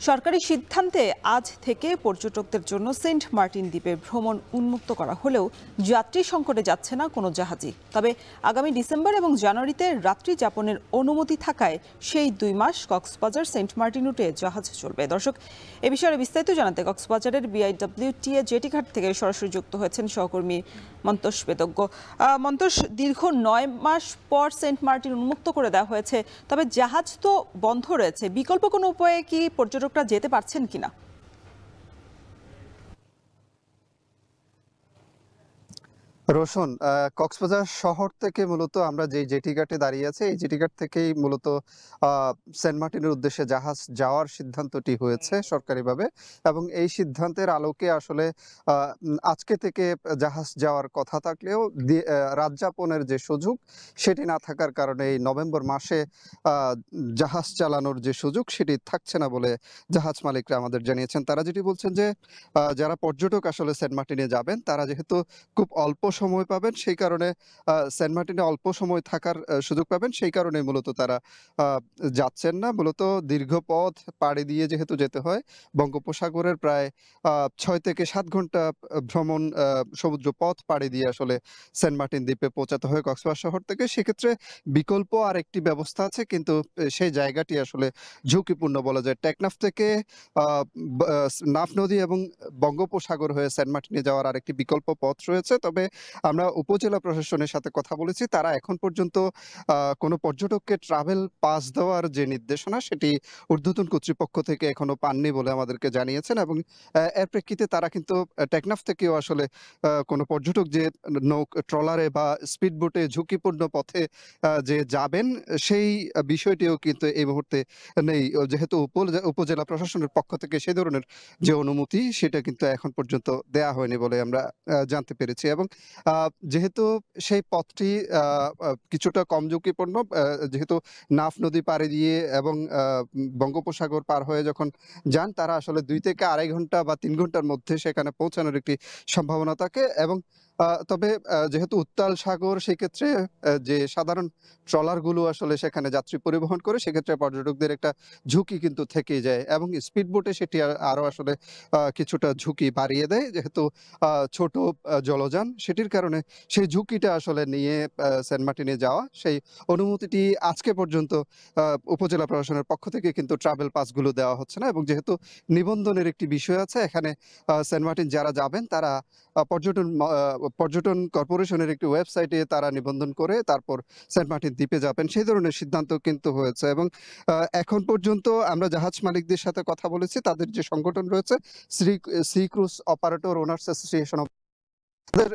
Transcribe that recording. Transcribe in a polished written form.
সরকারি সিদ্ধান্তে আজ থেকে পর্যটকদের জন্য সেন্ট মার্টিন দ্বীপে ভ্রমণ উন্মুক্ত করা হলেও যাত্রী সংকটে যাচ্ছে না কোনো জাহাজই। তবে আগামী ডিসেম্বর এবং জানুয়ারিতে রাত্রি যাপনের অনুমতি থাকায় সেই 2 মাস কক্সবাজার সেন্ট মার্টিন রুটে জাহাজ চলবে। দর্শক, এ বিষয়ে বিস্তারিত জানাতে কক্সবাজারের বিআইডব্লিউটিএ জেটিঘাট থেকে সরাসরি যুক্ত হয়েছেন সহকর্মী মন্তোষ বেদজ্ঞ। মন্তোষ, দীর্ঘ 9 মাস পর সেন্ট মার্টিন উন্মুক্ত করে দেওয়া হয়েছে, তবে জাহাজ তো বন্ধ রয়েছে। বিকল্প কোনো উপায়ে কি পর্যটকরা যেতে পারছেন কিনা? রোশন, কক্সবাজার শহর থেকে মূলত আমরা যে জেটিঘাটে দাঁড়িয়ে আছি, এই জেটিঘাট থেকেই মূলত সেন্ট মার্টিনের উদ্দেশ্যে জাহাজ যাওয়ার সিদ্ধান্তটি হয়েছে সরকারিভাবে। এবং এই সিদ্ধান্তের আলোকে আসলে আজকে থেকে জাহাজ যাওয়ার কথা থাকলেও রাত যাপনের যে সুযোগ সেটি না থাকার কারণে এই নভেম্বর মাসে জাহাজ চালানোর যে সুযোগ সেটি থাকছে না বলে জাহাজ মালিকরা আমাদের জানিয়েছেন। তারা যেটি বলছেন যে যারা পর্যটক আসলে সেন্ট মার্টিনে যাবেন তারা যেহেতু খুব অল্প সময় পাবেন, সেই কারণে সেন্ট মার্টিনে অল্প সময় থাকার সুযোগ পাবেন, সেই কারণে মূলত তারা আ যাচ্ছেন না। মূলত দীর্ঘ পথ পাড়ি দিয়ে যেহেতু যেতে হয়, বঙ্গোপসাগরের প্রায় ৬ থেকে ৭ ঘন্টা ভ্রমণ সমুদ্র পথ পাড়ি দিয়ে আসলে সেন্ট মার্টিন দ্বীপে পৌঁছাতে হয় কক্সবাজার শহর থেকে। সেক্ষেত্রে বিকল্প আরেকটি ব্যবস্থা আছে, কিন্তু সেই জায়গাটি আসলে ঝুঁকিপূর্ণ বলা যায়। টেকনাফ থেকে আ বা নাফ নদী এবং বঙ্গোপসাগর হয়ে সেন্ট মার্টিনে যাওয়ার আরেকটি বিকল্প পথ রয়েছে। তবে আমরা উপজেলা প্রশাসনের সাথে কথা বলেছি। তারা এখন পর্যন্ত কোনো পর্যটককে ট্রাভেল পাস দেওয়ার যে নির্দেশনা সেটি ঊর্ধ্বতন কর্তৃপক্ষ থেকে এখনো পাননি বলে আমাদেরকে জানিয়েছেন। এবং এর প্রেক্ষিতে তারা কিন্তু টেকনাফ থেকেও আসলে কোনো পর্যটক যে ট্রলারে বা স্পিড বোটে ঝুঁকিপূর্ণ পথে যে যাবেন সেই বিষয়টিও কিন্তু এই মুহূর্তে নেই। যেহেতু উপজেলা প্রশাসনের পক্ষ থেকে সেই ধরনের যে অনুমতি সেটা কিন্তু এখন পর্যন্ত দেয়া হয়নি বলে আমরা জানতে পেরেছি। এবং আ যেহেতু সেই পথটি আ আ কিছুটা কম ঝুঁকিপূর্ণ, যেহেতু নাফ নদী পাড়ি দিয়ে এবং বঙ্গোপসাগর পার হয়ে যখন যান, তারা আসলে ২ থেকে ২.৫ ঘন্টা বা ৩ ঘন্টার মধ্যে সেখানে পৌঁছানোর একটি সম্ভাবনা থাকে। এবং তবে যেহেতু উত্তাল সাগর, সেক্ষেত্রে যে সাধারণ ট্রলারগুলো আসলে সেখানে যাত্রী পরিবহন করে, সেক্ষেত্রে পর্যটকদের একটা ঝুঁকি কিন্তু থেকেই যায়। এবং স্পিড বোটে সেটি আরো আসলে কিছুটা ঝুঁকি বাড়িয়ে দেয়। যেহেতু ছোট জলযান, সেটির কারণে সেই ঝুঁকিটা আসলে নিয়ে সেন্ট মার্টিনে যাওয়া, সেই অনুমতিটি আজকে পর্যন্ত আ উপজেলা প্রশাসনের পক্ষ থেকে কিন্তু ট্রাভেল পাসগুলো দেওয়া হচ্ছে না। এবং যেহেতু নিবন্ধনের একটি বিষয় আছে এখানে, সেন্ট মার্টিন যারা যাবেন তারা পর্যটন কর্পোরেশনের একটি ওয়েবসাইটে তারা নিবন্ধন করে তারপর সেন্ট মার্টিন দ্বীপে যাবেন, সেই ধরনের সিদ্ধান্ত কিন্তু হয়েছে। এবং এখন পর্যন্ত আমরা জাহাজ মালিকদের সাথে কথা বলেছি। তাদের যে সংগঠন রয়েছে sea cruise operator owners association of, তাদের